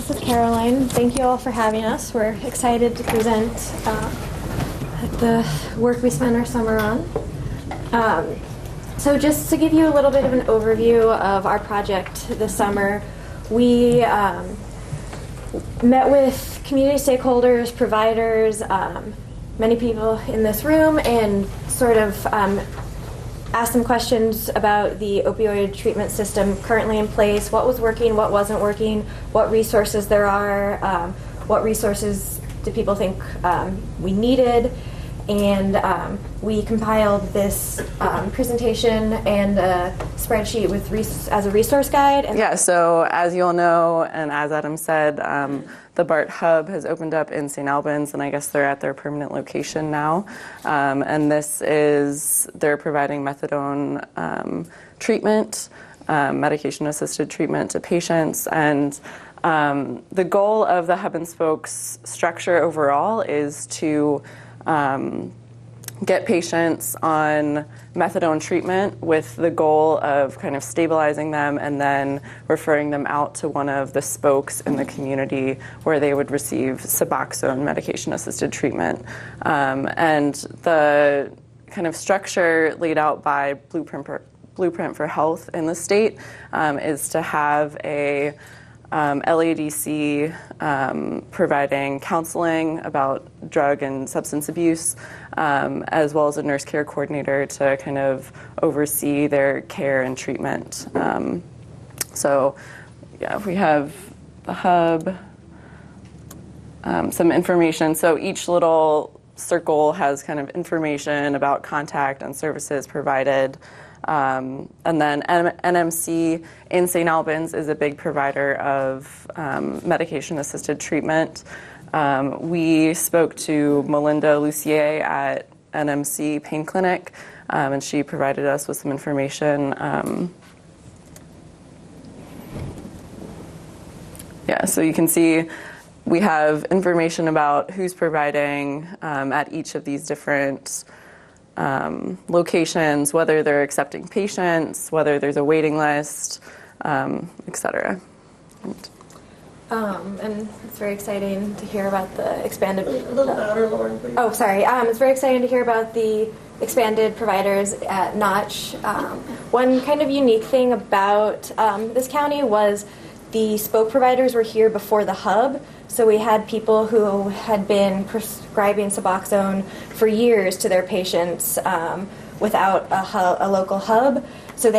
this is Caroline. Thank you all for having us. We're excited to present the work we spent our summer on. So just to give you a little bit of an overview of our project this summer, we met with community stakeholders, providers, many people in this room, and sort of asked them questions about the opioid treatment system currently in place, what was working, what wasn't working, what resources there are, what resources do people think we needed, and we compiled this presentation and a spreadsheet with as a resource guide. Yeah, so as you'll know, and as Adam said, the BART Hub has opened up in St. Albans, and I guess they're at their permanent location now. And this is, they're providing methadone treatment, medication-assisted treatment to patients. And the goal of the Hub and Spokes structure overall is to get patients on methadone treatment with the goal of kind of stabilizing them and then referring them out to one of the spokes in the community where they would receive Suboxone medication-assisted treatment. And the kind of structure laid out by Blueprint for Health in the state is to have a LADC providing counseling about drug and substance abuse, as well as a nurse care coordinator to kind of oversee their care and treatment. So yeah, we have the hub, some information. So each little circle has kind of information about contact and services provided. And then NMC in St. Albans is a big provider of medication-assisted treatment. We spoke to Melinda Lucier at NMC Pain Clinic, and she provided us with some information. Yeah, so you can see we have information about who's providing at each of these different locations, whether they're accepting patients, whether there's a waiting list, et cetera. And it's very exciting to hear about the expanded... A little louder, Lauren, please. Oh, sorry. It's very exciting to hear about the expanded providers at Notch. One kind of unique thing about this county was the spoke providers were here before the hub. So we had people who had been prescribing Suboxone for years to their patients without a local hub. So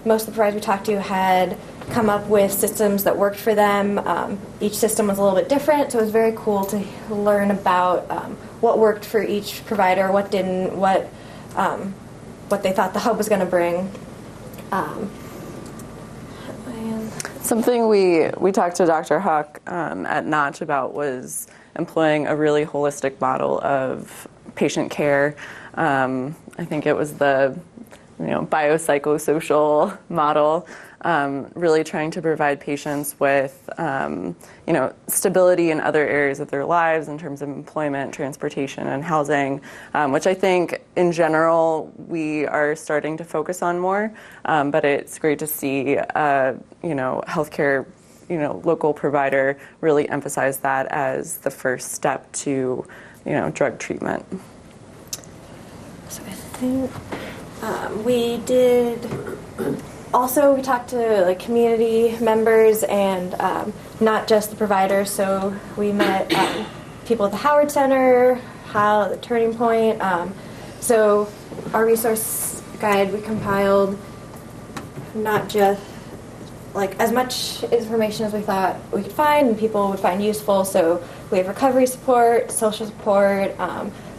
most of the providers we talked to had come up with systems that worked for them. Each system was a little bit different, so it was very cool to learn about what worked for each provider, what didn't, what they thought the hub was going to bring. Something we talked to Dr. Huck at Notch about was employing a really holistic model of patient care. I think it was the biopsychosocial model, really trying to provide patients with stability in other areas of their lives in terms of employment, transportation, and housing, which I think in general we are starting to focus on more. But it's great to see healthcare, local provider really emphasize that as the first step to drug treatment. So I think we talked to community members and not just the providers. So we met people at the Howard Center, the Turning Point. So our resource guide, we compiled not just as much information as we thought we could find and people would find useful. So we have recovery support, social support,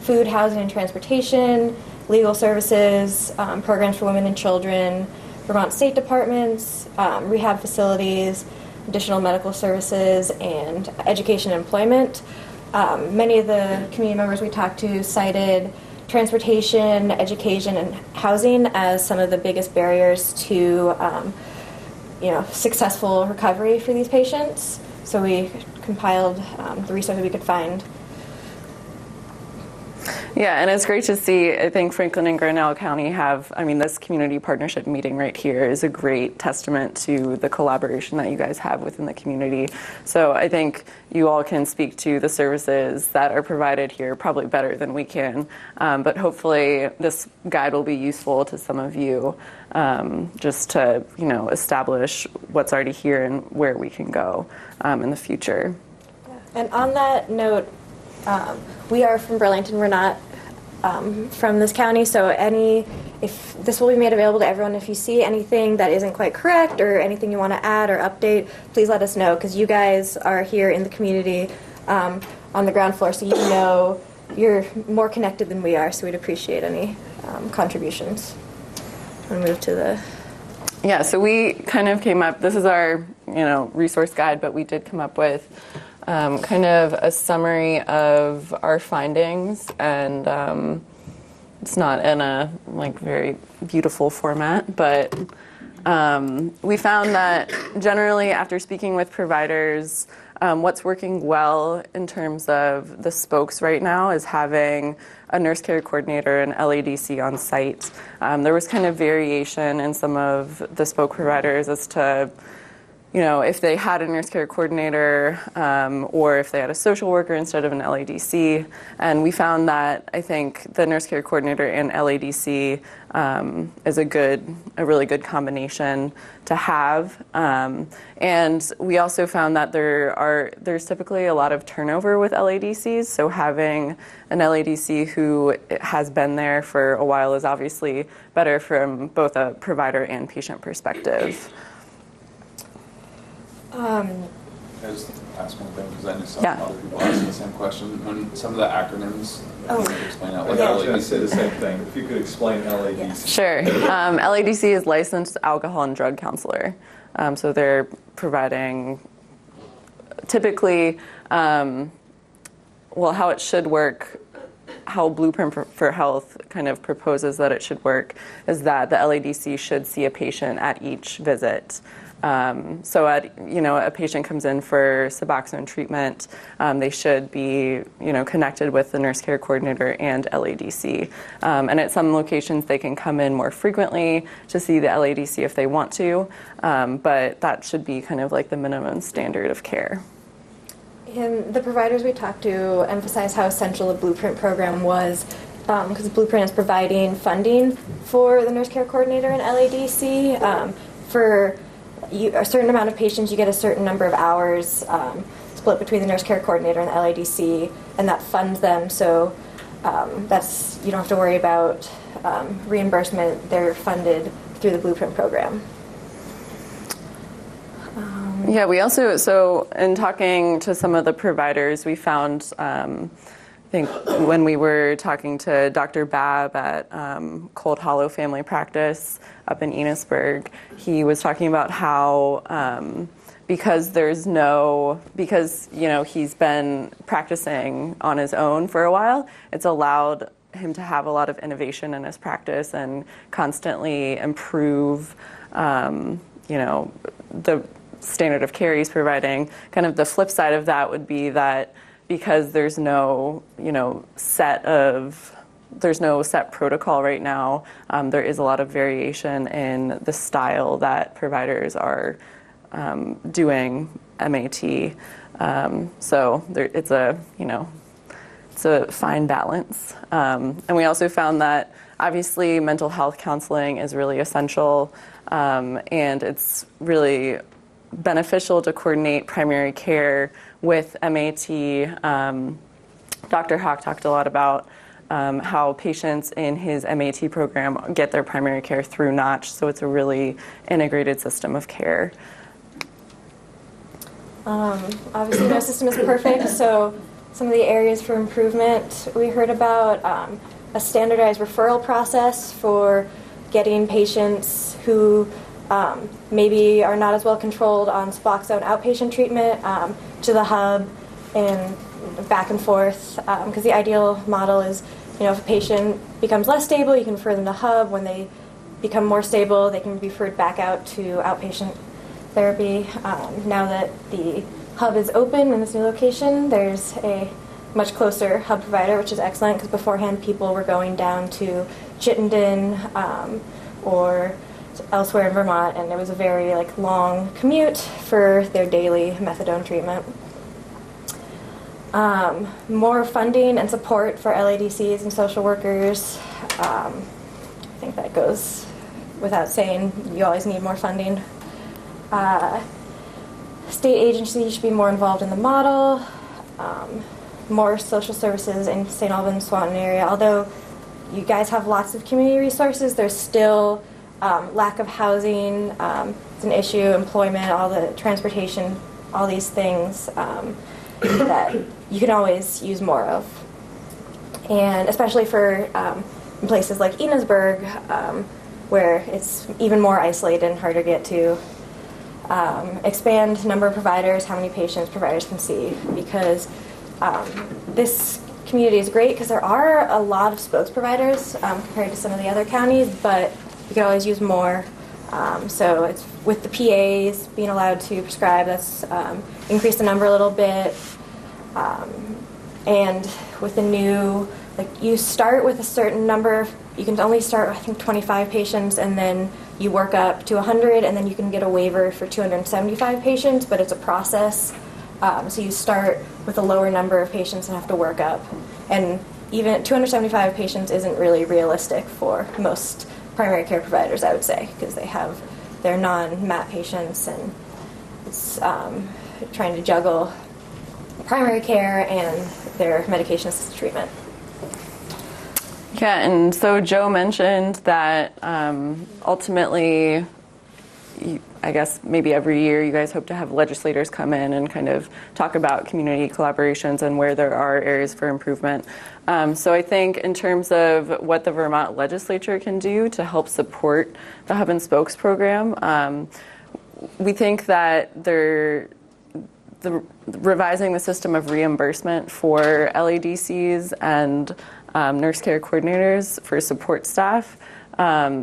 food, housing, and transportation, legal services, programs for women and children, Vermont state departments, rehab facilities, additional medical services, and education and employment. Many of the community members we talked to cited transportation, education, and housing as some of the biggest barriers to successful recovery for these patients. So we compiled the resources we could find. Yeah, and it's great to see. I think Franklin and Grinnell County have, I mean, this community partnership meeting right here is a great testament to the collaboration that you guys have within the community. So I think you all can speak to the services that are provided here probably better than we can. But hopefully this guide will be useful to some of you, just to, establish what's already here and where we can go in the future. And on that note, we are from Burlington. We're not from this county, so if this will be made available to everyone, if you see anything that isn't quite correct or anything you want to add or update, please let us know, because you guys are here in the community on the ground floor, so you're more connected than we are, so we'd appreciate any contributions. We'll move to the... Yeah, so we kind of came up, this is our resource guide, but we did come up with kind of a summary of our findings, and it's not in a very beautiful format, but we found that generally after speaking with providers, what's working well in terms of the spokes right now is having a nurse care coordinator and LADC on site. There was kind of variation in some of the spoke providers as to if they had a nurse care coordinator or if they had a social worker instead of an LADC. And we found that I think the nurse care coordinator and LADC is a really good combination to have. And we also found that there's typically a lot of turnover with LADCs. So having an LADC who has been there for a while is obviously better from both a provider and patient perspective. Can I just ask one thing, because I know some other people asking the same question. When some of the acronyms, can you explain that? I was going to say the same thing. If you could explain LADC. Sure. LADC is licensed alcohol and drug counselor. So they're providing typically, how it should work, how Blueprint for Health kind of proposes that it should work is that the LADC should see a patient at each visit. So a patient comes in for Suboxone treatment, they should be, connected with the nurse care coordinator and LADC. And at some locations, they can come in more frequently to see the LADC if they want to, but that should be kind of like the minimum standard of care. And the providers we talked to emphasized how essential the Blueprint program was, because Blueprint is providing funding for the nurse care coordinator and LADC for a certain amount of patients. You get a certain number of hours split between the nurse care coordinator and the LADC, and that funds them. So you don't have to worry about reimbursement. They're funded through the Blueprint program. Yeah, we also, so in talking to some of the providers, we found, I think when we were talking to Dr. Babb at Cold Hollow Family Practice up in Enosburg, he was talking about how because he's been practicing on his own for a while, it's allowed him to have a lot of innovation in his practice and constantly improve, the standard of care he's providing. Kind of the flip side of that would be that because there's no set protocol right now, there is a lot of variation in the style that providers are doing MAT. So it's a fine balance. And we also found that obviously mental health counseling is really essential, and it's really beneficial to coordinate primary care with MAT. Dr. Hawk talked a lot about how patients in his MAT program get their primary care through Notch, so it's a really integrated system of care. Obviously, no system is perfect, so some of the areas for improvement, we heard about a standardized referral process for getting patients who maybe are not as well controlled on Suboxone outpatient treatment to the hub and back and forth, because the ideal model is, if a patient becomes less stable, you can refer them to hub. When they become more stable, they can be referred back out to outpatient therapy. Now that the hub is open in this new location, there's a much closer hub provider, which is excellent because beforehand people were going down to Chittenden or elsewhere in Vermont, and it was a very long commute for their daily methadone treatment. More funding and support for LADCs and social workers. I think that goes without saying. You always need more funding. State agencies should be more involved in the model. More social services in St. Albans, Swanton area. Although you guys have lots of community resources, there's still lack of housing. It's an issue, employment, all the transportation, all these things that you can always use more of. And especially for in places like Enosburg, where it's even more isolated and harder to get to. Expand number of providers, how many patients providers can see, because this community is great because there are a lot of spokes providers compared to some of the other counties, but you can always use more. So it's with the PAs being allowed to prescribe, that's increased the number a little bit. And with the new, you start with a certain number, you can only start, I think, 25 patients, and then you work up to 100, and then you can get a waiver for 275 patients, but it's a process. So you start with a lower number of patients and have to work up. And even 275 patients isn't really realistic for most primary care providers, I would say, because they have their non-MAT patients, and it's trying to juggle primary care and their medication-assisted treatment. Yeah, and so Joe mentioned that ultimately, I guess maybe every year you guys hope to have legislators come in and kind of talk about community collaborations and where there are areas for improvement. So I think in terms of what the Vermont legislature can do to help support the Hub and Spokes program, we think that revising the system of reimbursement for LADCs and nurse care coordinators for support staff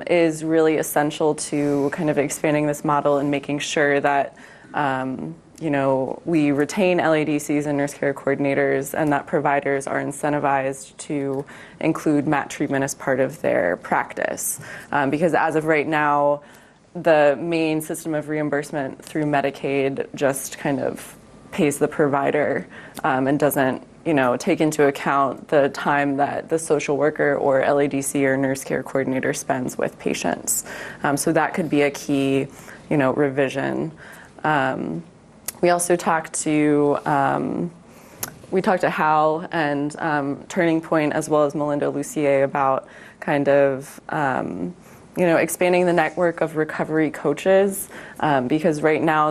is really essential to kind of expanding this model and making sure that we retain LADCs and nurse care coordinators, and that providers are incentivized to include MAT treatment as part of their practice. Because as of right now, the main system of reimbursement through Medicaid just kind of pays the provider and doesn't take into account the time that the social worker or LADC or nurse care coordinator spends with patients. So that could be a key, revision. We also talked to Hal and Turning Point, as well as Melinda Lucier, about kind of expanding the network of recovery coaches, because right now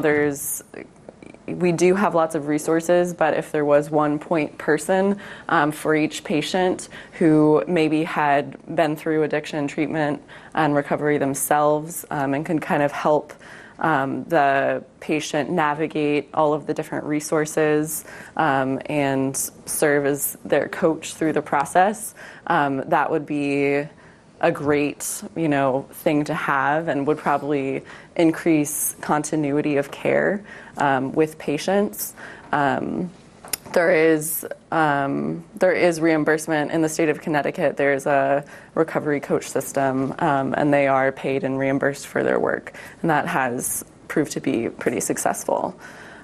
we do have lots of resources, but if there was one point person for each patient who maybe had been through addiction treatment and recovery themselves and can kind of help the patient navigate all of the different resources and serve as their coach through the process, that would be a great, thing to have, and would probably increase continuity of care with patients. There is reimbursement in the state of Connecticut. There's a recovery coach system, and they are paid and reimbursed for their work, and that has proved to be pretty successful.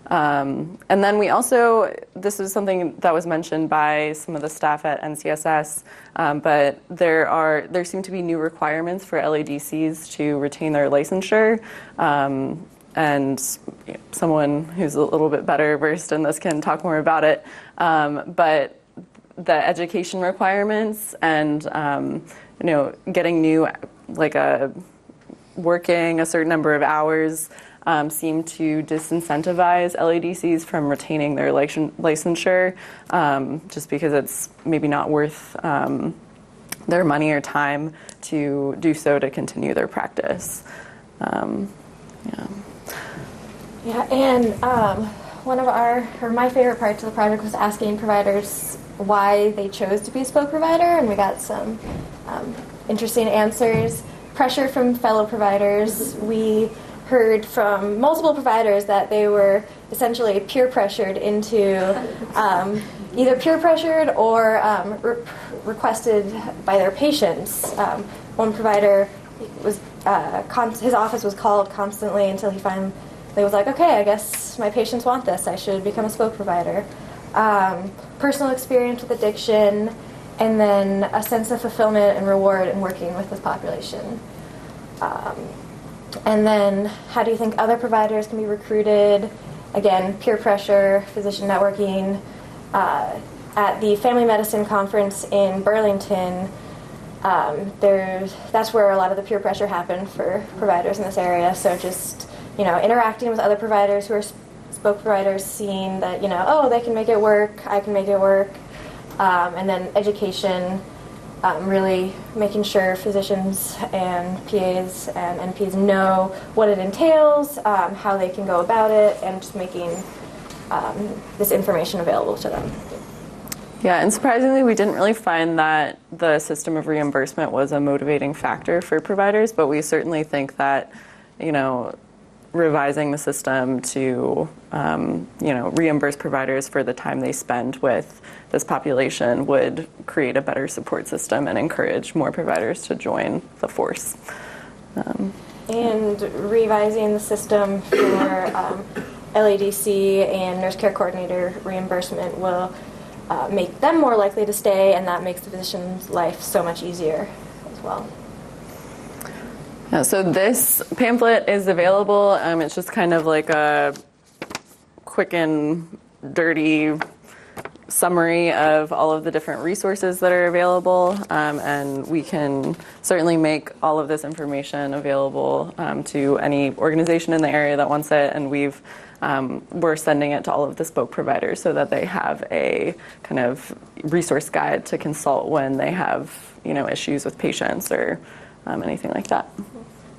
And then we also, this is something that was mentioned by some of the staff at NCSS, but there seem to be new requirements for LADCs to retain their licensure. And someone who's a little bit better versed in this can talk more about it. But the education requirements and, getting new, working a certain number of hours seem to disincentivize LADCs from retaining their licensure, just because it's maybe not worth their money or time to do so to continue their practice. Yeah, and one of my favorite parts of the project was asking providers why they chose to be a spoke provider, and we got some interesting answers. Pressure from fellow providers. We heard from multiple providers that they were essentially peer pressured into either peer pressured or requested by their patients. One provider was his office was called constantly until he finally was like, okay, I guess my patients want this. I should become a spoke provider. Personal experience with addiction, and then a sense of fulfillment and reward in working with this population. And then how do you think other providers can be recruited? Again, peer pressure, physician networking. At the Family Medicine Conference in Burlington, that's where a lot of the peer pressure happened for providers in this area. So just, interacting with other providers who are spoke providers, seeing that, oh, they can make it work, I can make it work. And then education, really making sure physicians and PAs and NPs know what it entails, how they can go about it, and just making this information available to them. Yeah, and surprisingly, we didn't really find that the system of reimbursement was a motivating factor for providers, but we certainly think that, revising the system to, reimburse providers for the time they spend with this population would create a better support system and encourage more providers to join the force. And revising the system for LADC and nurse care coordinator reimbursement will make them more likely to stay, and that makes the physician's life so much easier as well. Yeah, so this pamphlet is available. It's just kind of like a quick and dirty summary of all of the different resources that are available, and we can certainly make all of this information available to any organization in the area that wants it, and we're sending it to all of the spoke providers so that they have a kind of resource guide to consult when they have issues with patients or anything like that.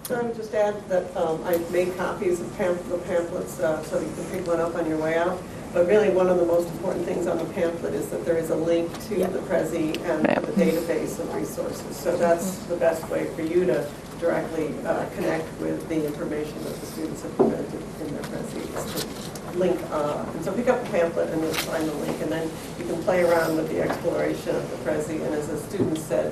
I would just add that I made copies of the pamphlets so you can pick one up on your way out. But really, one of the most important things on the pamphlet is that there is a link to the Prezi and the database of resources. So that's the best way for you to directly connect with the information that the students have presented in their Prezi. To link, and so pick up the pamphlet and you'll find the link, and then you can play around with the exploration of the Prezi. And as the student said,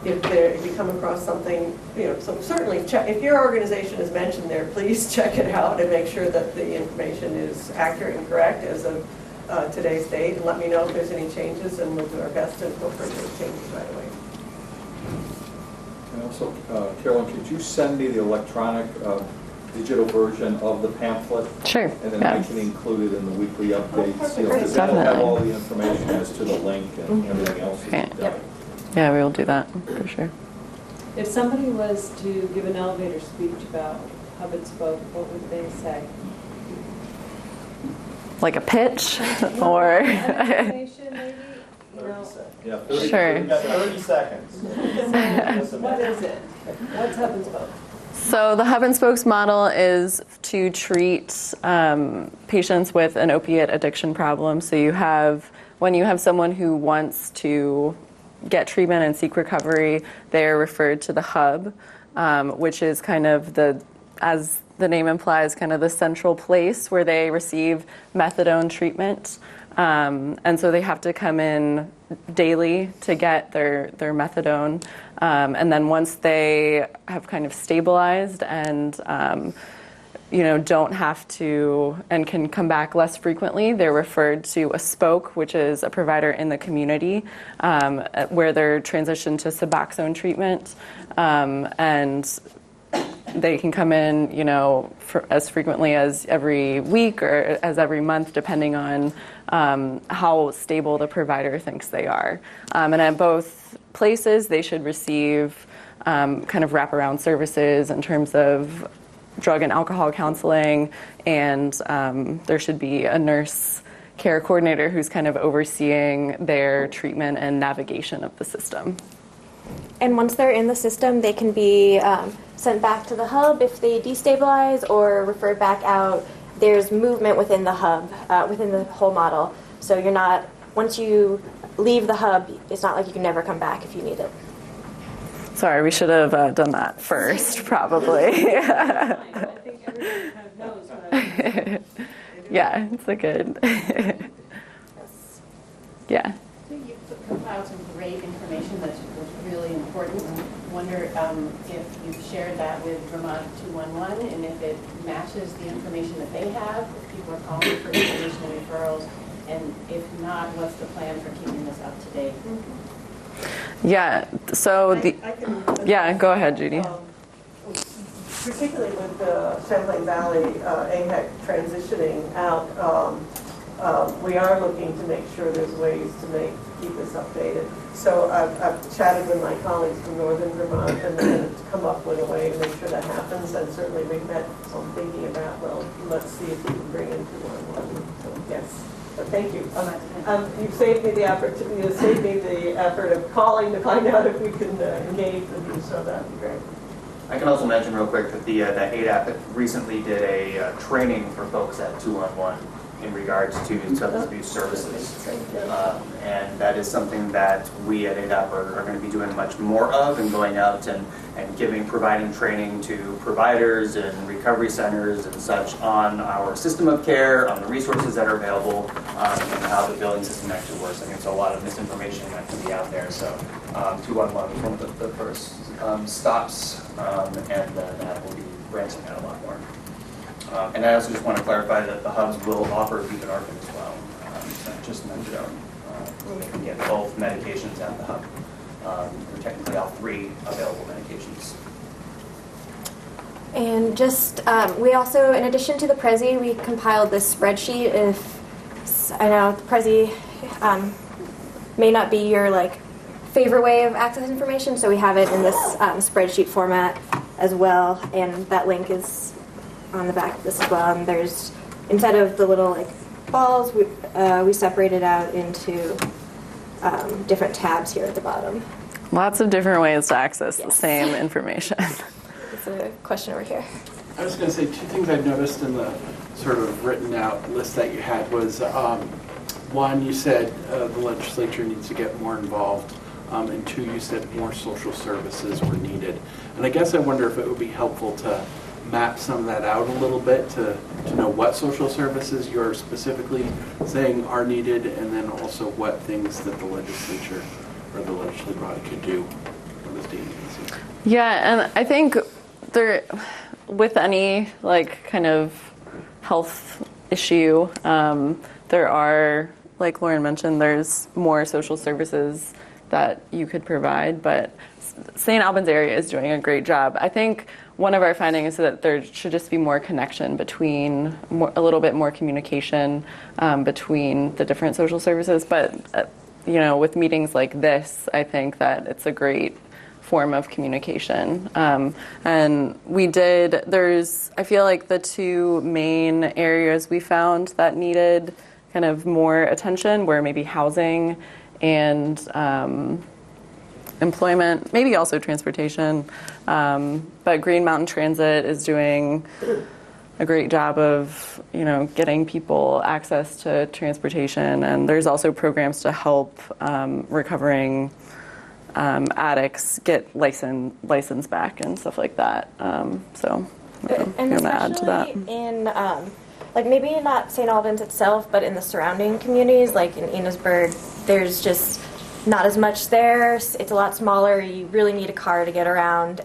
if you come across something, so certainly check. If your organization is mentioned there, please check it out and make sure that the information is accurate and correct as of today's date, and let me know if there's any changes, and we'll do our best to incorporate those changes right away. And also, Carolyn, could you send me the electronic digital version of the pamphlet? Sure. And then I can include it in the weekly updates. Because that'll have all the information as to the link and everything else. Okay. Yeah, we will do that for sure. If somebody was to give an elevator speech about hub and spoke, what would they say? Like a pitch, or Information, maybe? Yeah, 30, sure. You've got 30 seconds. What is it? What's hub and spoke? So the hub and spokes model is to treat patients with an opiate addiction problem. So when you have someone who wants to get treatment and seek recovery, they're referred to the hub, which is kind of as the name implies, kind of the central place where they receive methadone treatment. And so they have to come in daily to get their methadone. And then once they have kind of stabilized and don't have to and can come back less frequently, they're referred to a spoke, which is a provider in the community, where they're transitioned to Suboxone treatment. And they can come in, as frequently as every week or as every month, depending on how stable the provider thinks they are. And at both places, they should receive kind of wraparound services in terms of drug and alcohol counseling, and there should be a nurse care coordinator who's kind of overseeing their treatment and navigation of the system. And once they're in the system, they can be sent back to the hub if they destabilize, or referred back out. There's movement within the hub, within the whole model. So once you leave the hub, it's not like you can never come back if you need it. Sorry, we should have done that first, probably. I think everybody kind of knows, but Yeah, it's a good. Yeah. You compiled some great information that was really important. I wonder if you've shared that with Vermont 211 and if it matches the information that they have, if people are calling for information and referrals, and if not, what's the plan for keeping this up to date? Yeah. So yeah, go ahead, Judy. Particularly with Champlain Valley AHEC transitioning out, we are looking to make sure there's ways to keep this updated. So I've chatted with my colleagues from Northern Vermont and then to come up with a way to make sure that happens. And certainly we've met some thinking about, well, let's see if we can bring in 211. So yes. But thank you. You've saved me the opportunity. You saved me the effort of calling to find out if we can engage with you. So that'd be great. I can also mention real quick that the ADAP recently did a training for folks at 211 in regards to substance abuse services. And that is something that we at ADAP are going to be doing much more of, and going out and providing training to providers and recovery centers and such on our system of care, on the resources that are available, and how the billing system actually works. I think there's a lot of misinformation that can be out there. So 211 is one of the first stops, and that will be branching out a lot more. And I also just want to clarify that the hubs will offer buprenorphine as well. It's not just methadone. We can get both medications at the hub. And technically all 3 available medications. And just, we also, in addition to the Prezi, we compiled this spreadsheet. I know the Prezi may not be your favorite way of accessing information, so we have it in this spreadsheet format as well, and that link is on the back of this as well. And there's, instead of the little balls, we separated out into different tabs here at the bottom. Lots of different ways to access the same information. There's a question over here. I was going to say 2 things I've noticed in the sort of written out list that you had was, one, you said the legislature needs to get more involved, and 2, you said more social services were needed. And I guess I wonder if it would be helpful to map some of that out a little bit to know what social services you're specifically saying are needed, and then also what things that the legislature or the legislative body could do for the state agency. Yeah, and I think with any kind of health issue, there are, like Lauren mentioned, there's more social services that you could provide, but St. Albans area is doing a great job. I think one of our findings is that there should just be more connection between, a little bit more communication between the different social services. But, with meetings like this, I think that it's a great form of communication. And I feel like the 2 main areas we found that needed kind of more attention were maybe housing and employment, maybe also transportation. But Green Mountain Transit is doing a great job of, getting people access to transportation. And there's also programs to help recovering addicts get license back and stuff like that. So I'm going to add to that. In maybe not St. Albans itself, but in the surrounding communities, like in Enosburg, there's just not as much there. It's a lot smaller. You really need a car to get around.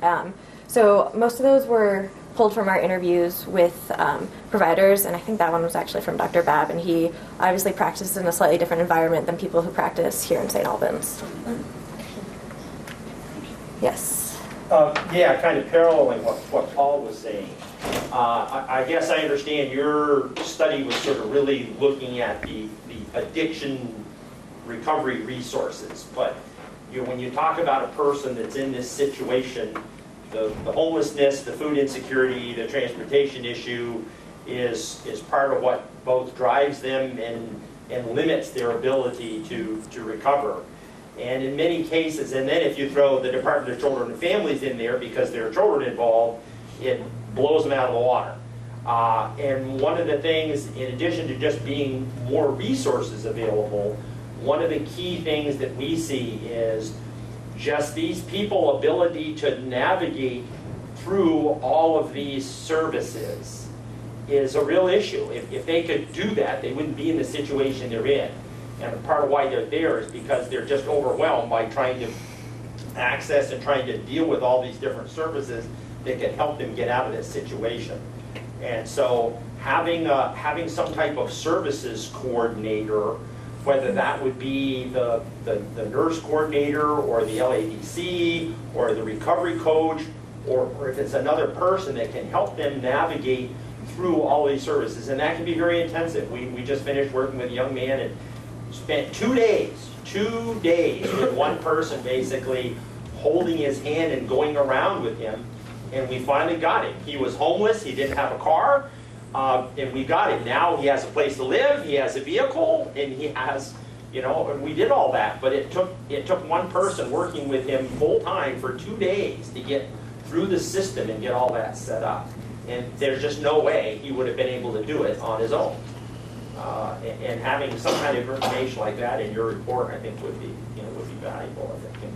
So most of those were pulled from our interviews with providers, and I think that one was actually from Dr. Babb, and he obviously practices in a slightly different environment than people who practice here in St. Albans. Yes? Yeah, kind of paralleling what Paul was saying. I guess I understand your study was sort of really looking at the addiction recovery resources, but when you talk about a person that's in this situation, the homelessness, the food insecurity, the transportation issue is part of what both drives them and limits their ability to recover. And in many cases, and then if you throw the Department of Children and Families in there because there are children involved, it blows them out of the water. And one of the things, in addition to just being more resources available, one of the key things that we see is just these people ability to navigate through all of these services is a real issue. If they could do that, they wouldn't be in the situation they're in. And part of why they're there is because they're just overwhelmed by trying to access and trying to deal with all these different services that can help them get out of this situation. And so having some type of services coordinator, whether that would be the nurse coordinator or the LADC or the recovery coach, or if it's another person that can help them navigate through all these services. And that can be very intensive. We just finished working with a young man and spent 2 days with one person basically holding his hand and going around with him. And we finally got him. He was homeless, he didn't have a car, and we got him. Now he has a place to live, he has a vehicle, and he has, and we did all that. But it took one person working with him full time for 2 days to get through the system and get all that set up. And there's just no way he would have been able to do it on his own. And having some kind of information like that in your report, I think would be valuable. I think.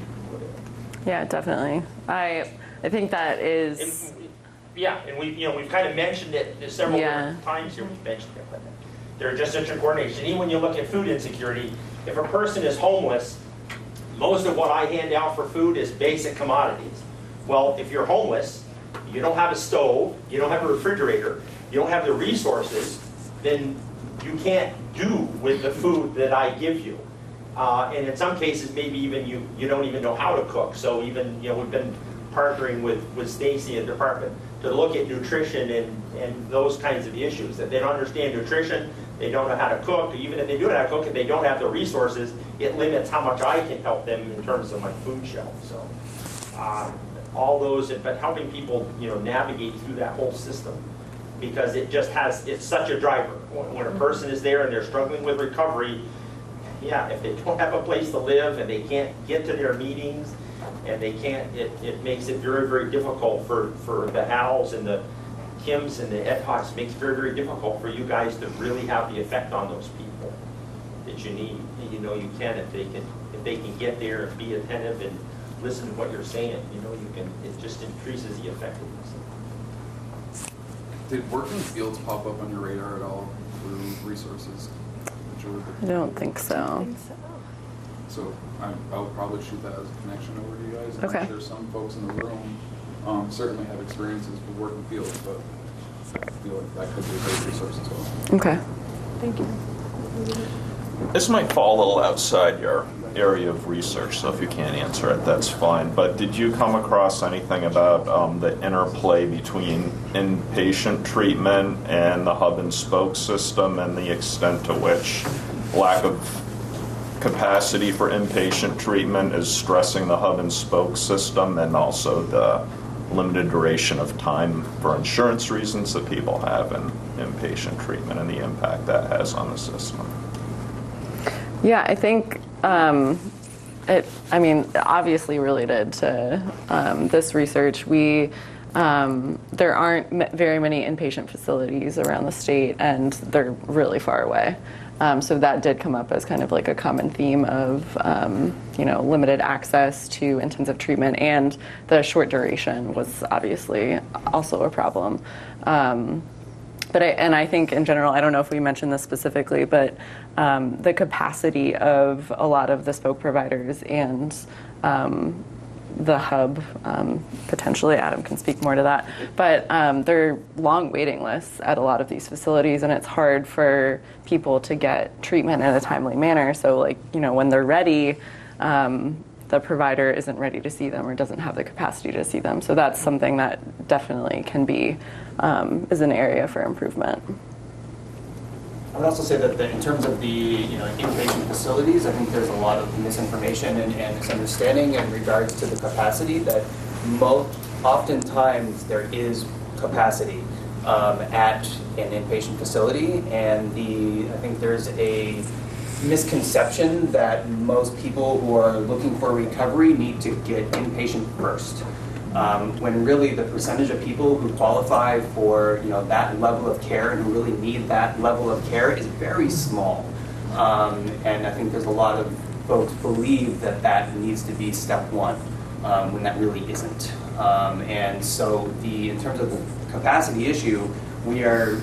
Yeah, definitely. I think that is. And we've kind of mentioned it several different times here. We've mentioned it, but there's just such a coordination. Even when you look at food insecurity, if a person is homeless, most of what I hand out for food is basic commodities. Well, if you're homeless, you don't have a stove, you don't have a refrigerator, you don't have the resources, then you can't do with the food that I give you. And in some cases, maybe even you don't even know how to cook. So even, we've been partnering with Stacy in the department to look at nutrition and those kinds of issues. That they don't understand nutrition, they don't know how to cook. Even if they do know how to cook, if they don't have the resources, it limits how much I can help them in terms of my food shelf. So all those, but helping people, navigate through that whole system, because it's such a driver. When a person is there and they're struggling with recovery, if they don't have a place to live and they can't get to their meetings, and they can't, it makes it very, very difficult for the Hals and the Kims and the Edhocks. It makes it very, very difficult for you guys to really have the effect on those people that you need. You can if they can get there and be attentive and listen to what you're saying. It just increases the effectiveness. Did working fields pop up on your radar at all through resources? I don't think so. So I would probably shoot that as a connection over to you guys. And Okay. I'm sure some folks in the room certainly have experiences with working fields, but I feel like that could be a great resource as well. Okay. Thank you. This might fall a little outside your area of research, so if you can't answer it, that's fine. But did you come across anything about the interplay between inpatient treatment and the hub and spoke system, and the extent to which lack of capacity for inpatient treatment is stressing the hub and spoke system, and also the limited duration of time for insurance reasons that people have in inpatient treatment and the impact that has on the system? Yeah, I think obviously related to this research, there aren't very many inpatient facilities around the state, and they're really far away. So that did come up as kind of like a common theme of, limited access to intensive treatment, and the short duration was obviously also a problem. But I think in general, I don't know if we mentioned this specifically, but the capacity of a lot of the spoke providers and the hub, potentially Adam can speak more to that, but there are long waiting lists at a lot of these facilities, and it's hard for people to get treatment in a timely manner. So when they're ready, the provider isn't ready to see them or doesn't have the capacity to see them. So that's something that definitely can be, is an area for improvement. I would also say that in terms of the inpatient facilities, I think there's a lot of misinformation and misunderstanding in regards to the capacity. That oftentimes there is capacity at an inpatient facility, and I think there's a misconception that most people who are looking for recovery need to get inpatient first. When really the percentage of people who qualify for that level of care and who really need that level of care is very small. And I think there's a lot of folks believe that that needs to be step one, when that really isn't. And so in terms of the capacity issue, we are,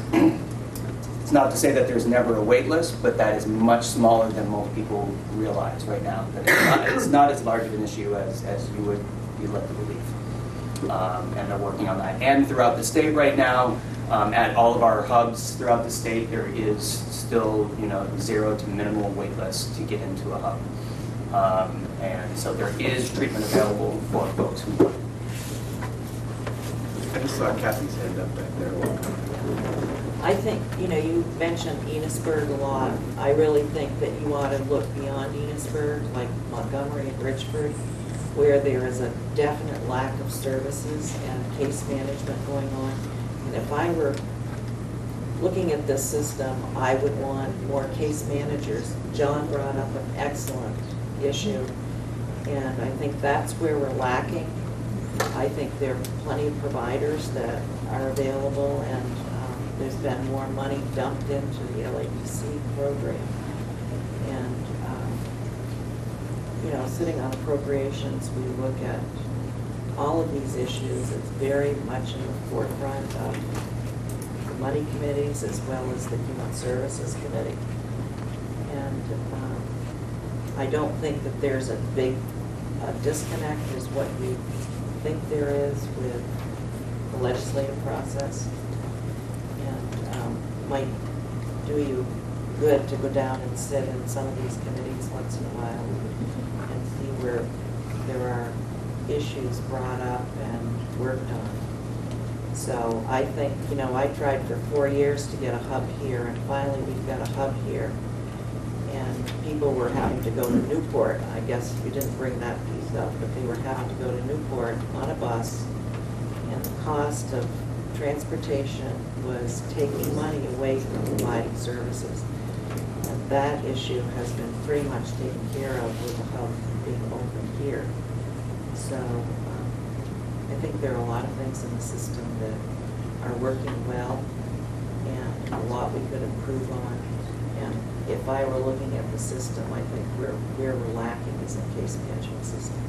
it's not to say that there's never a wait list, but that is much smaller than most people realize right now. That it's not as large of an issue as you would be led to believe. And they're working on that. And throughout the state right now, at all of our hubs throughout the state, there is still, 0 to minimal wait list to get into a hub. And so there is treatment available for folks who want it. I just saw Kathy's hand up back there. I think, you mentioned Enosburg a lot. I really think that you ought to look beyond Enosburg, like Montgomery and Richford, where there is a definite lack of services and case management going on. And if I were looking at this system, I would want more case managers. John brought up an excellent issue, and I think that's where we're lacking. I think there are plenty of providers that are available, and there's been more money dumped into the LAPC program. And, sitting on appropriations, we look at all of these issues. It's very much in the forefront of the money committees as well as the Human Services Committee. And I don't think that there's a big disconnect as what you think there is with the legislative process. And might do you good to go down and sit in some of these committees once in a while and see where there are issues brought up and worked on. So I think, I tried for 4 years to get a hub here, and finally we've got a hub here. And people were having to go to Newport. I guess you didn't bring that piece up, but they were having to go to Newport on a bus, and the cost of transportation was taking money away from providing services. And that issue has been pretty much taken care of with the hub being open here. So I think there are a lot of things in the system that are working well, and a lot we could improve on. And if I were looking at the system, I think where we're lacking is the case management system.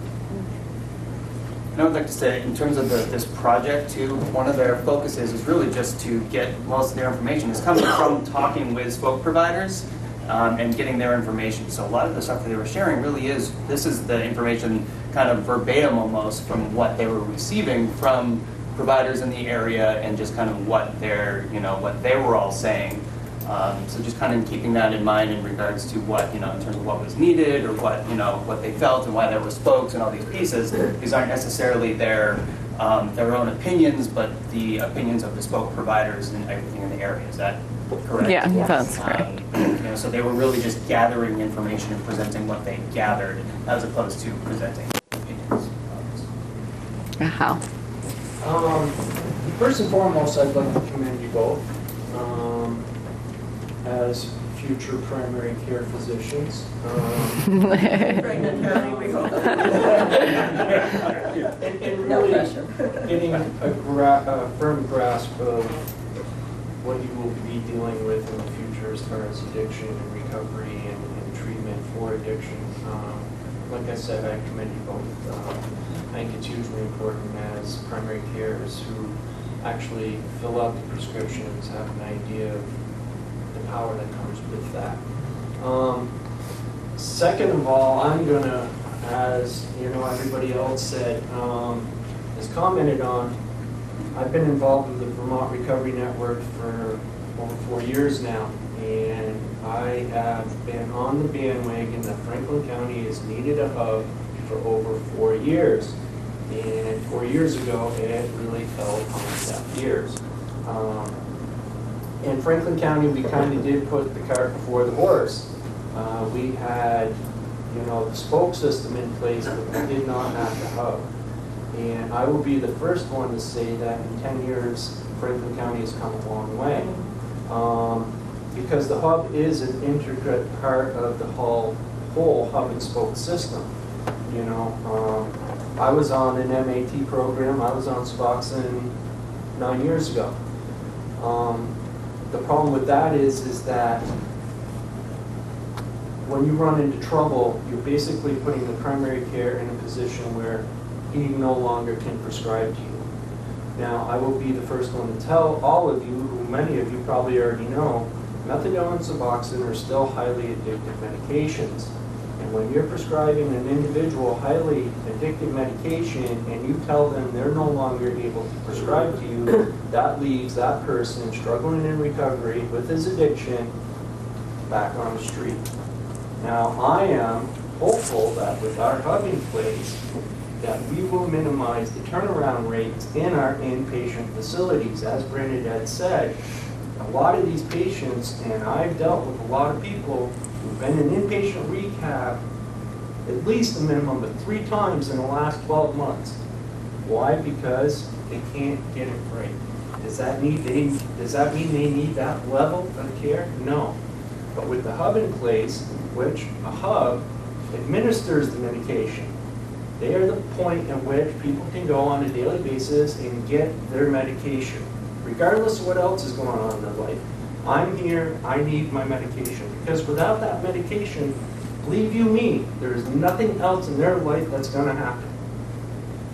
And I would like to say, in terms of this project too, one of their focuses is really just to get most of their information. It's coming from talking with spoke providers and getting their information. So a lot of the stuff that they were sharing really is, this is the information kind of verbatim almost from what they were receiving from providers in the area, and just kind of what they're, what they were all saying. So just kind of keeping that in mind in regards to what, in terms of what was needed, or what, what they felt and why there were spokes and all these pieces. These aren't necessarily their own opinions, but the opinions of the spoke providers and everything in the area. Is that correct? Yeah, that's correct. So they were really just gathering information and presenting what they gathered, as opposed to presenting opinions. How? First and foremost, I'd like to commend you both as future primary care physicians. Pregnant County, we hope. And really getting a firm grasp of what you will be dealing with in the future as far as addiction and recovery and treatment for addiction. Like I said, I commend you both. I think it's hugely important as primary carers who actually fill out the prescriptions have an idea of the power that comes with that. Second of all, I'm going to, as everybody else said, has commented on, I've been involved with the Vermont Recovery Network for over 4 years now, and I have been on the bandwagon that Franklin County has needed a hub for over 4 years. And 4 years ago, it really fell upon deaf ears. In Franklin County, we kind of did put the cart before the horse. We had, the spoke system in place, but we did not have the hub. And I will be the first one to say that in 10 years, Franklin County has come a long way. Because the hub is an intricate part of the whole hub and spoke system. I was on an MAT program. I was on Suboxone 9 years ago. The problem with that is that when you run into trouble, you're basically putting the primary care in a position where he no longer can prescribe to you. Now, I will be the first one to tell all of you, who many of you probably already know, methadone and Suboxone are still highly addictive medications. And when you're prescribing an individual highly addictive medication and you tell them they're no longer able to prescribe to you, that leaves that person struggling in recovery with his addiction back on the street. Now, I am hopeful that with our hub in place, that we will minimize the turnaround rates in our inpatient facilities. As Bernadette said, a lot of these patients, and I've dealt with a lot of people who've been in inpatient rehab at least a minimum of 3 times in the last 12 months. Why? Because they can't get it right. Does that mean they need that level of care? No. But with the hub in place, which a hub administers the medication, they are the point at which people can go on a daily basis and get their medication, regardless of what else is going on in their life. I'm here, I need my medication. Because without that medication, believe you me, there is nothing else in their life that's going to happen.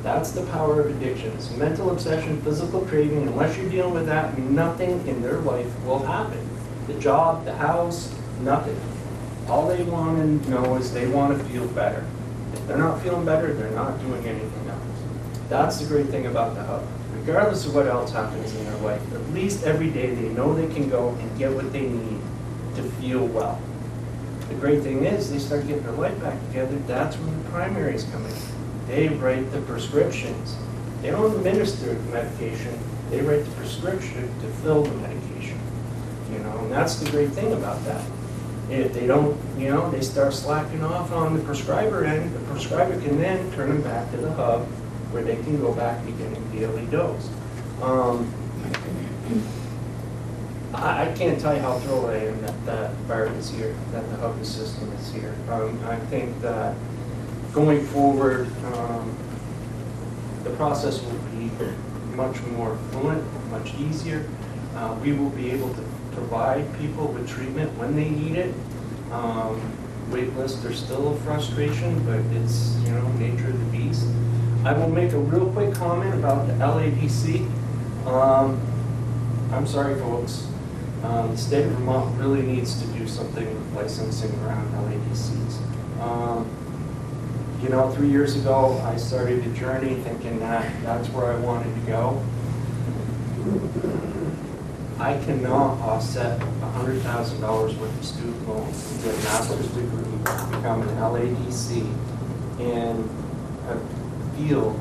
That's the power of addiction. It's mental obsession, physical craving. Unless you're dealing with that, nothing in their life will happen. The job, the house, nothing. All they want to know is they want to feel better. If they're not feeling better, they're not doing anything else. That's the great thing about the hub. Regardless of what else happens in their life, at least every day they know they can go and get what they need to feel well. The great thing is they start getting their life back together. That's when the primaries come in. They write the prescriptions. They don't administer the medication. They write the prescription to fill the medication. You know, and that's the great thing about that. If they don't, you know, they start slacking off on the prescriber end, the prescriber can then turn them back to the hub where they can go back to getting daily dose. I can't tell you how thrilled I am that BART is here, that the hub system is here. I think that going forward, the process will be much more fluent, much easier. We will be able to provide people with treatment when they need it. Wait lists are still a frustration, but it's, you know, nature of the beast. I will make a real quick comment about the LADC. I'm sorry, folks. The state of Vermont really needs to do something with licensing around LADCs. You know, 3 years ago, I started a journey thinking that that's where I wanted to go. I cannot offset $100,000 worth of student loans to get a master's degree, become an LADC, in a field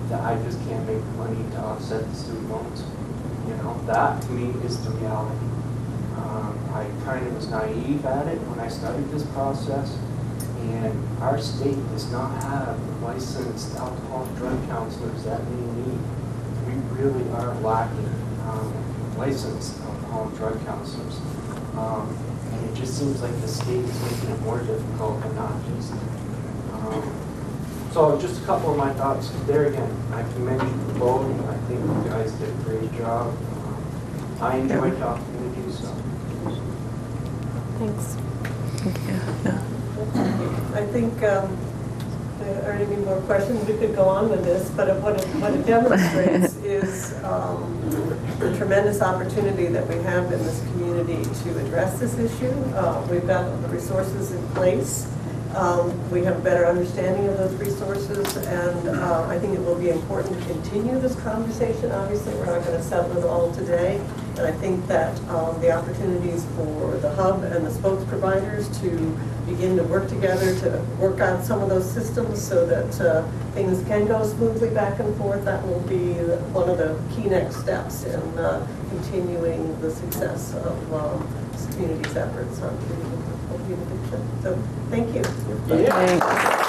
that I just can't make the money to offset the student loans. You know, that to me is the reality. I kind of was naive at it when I started this process, and our state does not have licensed alcohol and drug counselors that we need. We really are lacking licensed alcohol and drug counselors. And it just seems like the state is making it more difficult and not easy. So just a couple of my thoughts. There again, I commend you both. I think you guys did a great job. I enjoyed talking with you, so. Thanks. Thank you. I think, there aren't any more questions. We could go on with this, but what it demonstrates is the tremendous opportunity that we have in this community to address this issue. We've got the resources in place. We have a better understanding of those resources, and I think it will be important to continue this conversation. Obviously, we're not going to settle it all today, and I think that the opportunities for the hub and the spokes providers to begin to work together to work out some of those systems so that things can go smoothly back and forth, that will be one of the key next steps in continuing the success of this community's efforts on treating opioid addiction. So thank you. Yeah. Thanks.